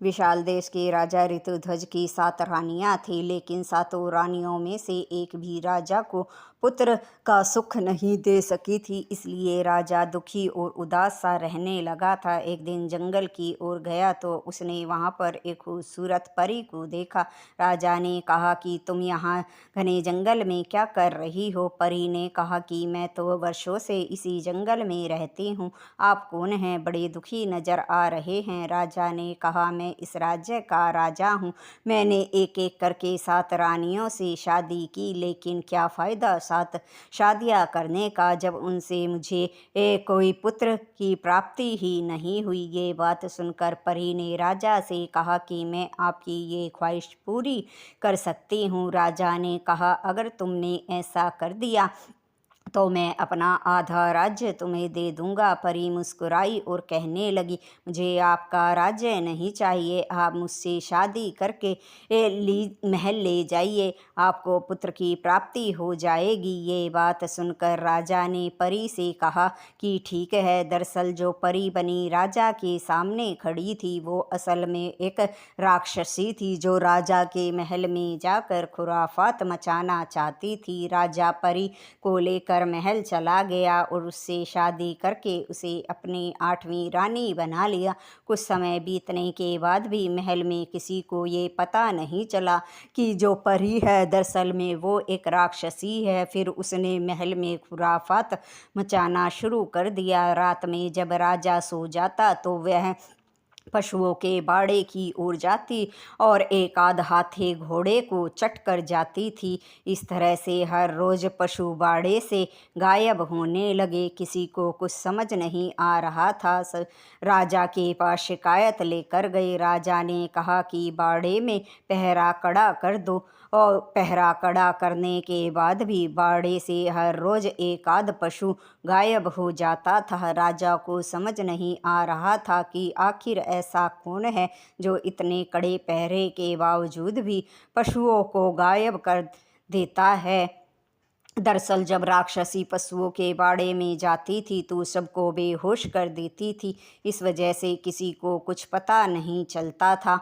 विशाल देश के राजा ऋतुध्वज की 7 रानियां थीं, लेकिन 7 रानियों में से एक भी राजा को पुत्र का सुख नहीं दे सकी थी। इसलिए राजा दुखी और उदास सा रहने लगा था। एक दिन जंगल की ओर गया तो उसने वहां पर एक खूबसूरत परी को देखा। राजा ने कहा कि तुम यहाँ घने जंगल में क्या कर रही हो? परी ने कहा कि मैं तो वर्षों से इसी जंगल में रहती हूँ। आप कौन हैं? बड़े दुखी नजर आ रहे हैं। राजा ने कहा, मैं इस राज्य का राजा हूँ। मैंने एक एक करके 7 रानियों से शादी की, लेकिन क्या फ़ायदा 7 शादियाँ करने का जब उनसे मुझे कोई पुत्र की प्राप्ति ही नहीं हुई। ये बात सुनकर परी ने राजा से कहा कि मैं आपकी ये ख्वाहिश पूरी कर सकती हूँ। राजा ने कहा, अगर तुमने ऐसा कर दिया तो मैं अपना आधा राज्य तुम्हें दे दूंगा। परी मुस्कुराई और कहने लगी, मुझे आपका राज्य नहीं चाहिए। आप मुझसे शादी करके महल ले जाइए, आपको पुत्र की प्राप्ति हो जाएगी। ये बात सुनकर राजा ने परी से कहा कि ठीक है। दरअसल जो परी बनी राजा के सामने खड़ी थी वो असल में एक राक्षसी थी, जो राजा के महल में जाकर खुराफात मचाना चाहती थी। राजा परी को लेकर महल चला गया और उससे शादी करके उसे अपनी 8वीं रानी बना लिया। कुछ समय बीतने के बाद भी महल में किसी को ये पता नहीं चला कि जो परी है दरअसल में वो एक राक्षसी है। फिर उसने महल में खुराफात मचाना शुरू कर दिया। रात में जब राजा सो जाता तो वह पशुओं के बाड़े की ओर जाती और एक आध हाथी घोड़े को चट कर जाती थी। इस तरह से हर रोज पशु बाड़े से गायब होने लगे। किसी को कुछ समझ नहीं आ रहा था। राजा के पास शिकायत लेकर गए। राजा ने कहा कि बाड़े में पहरा कड़ा कर दो, और पहरा कड़ा करने के बाद भी बाड़े से हर रोज एक आध पशु गायब हो जाता था। राजा को समझ नहीं आ रहा था कि आखिर ऐसा कौन है जो इतने कड़े पहरे के बावजूद भी पशुओं को गायब कर देता है। दरअसल जब राक्षसी पशुओं के बाड़े में जाती थी तो सबको बेहोश कर देती थी। इस वजह से किसी को कुछ पता नहीं चलता था।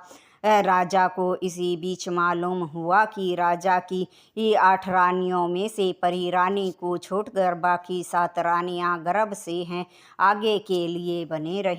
राजा को इसी बीच मालूम हुआ कि राजा की ये 8 रानियों में से परी रानी को छोड़कर बाकी 7 रानियां गर्भ से हैं। आगे के लिए बने रहें।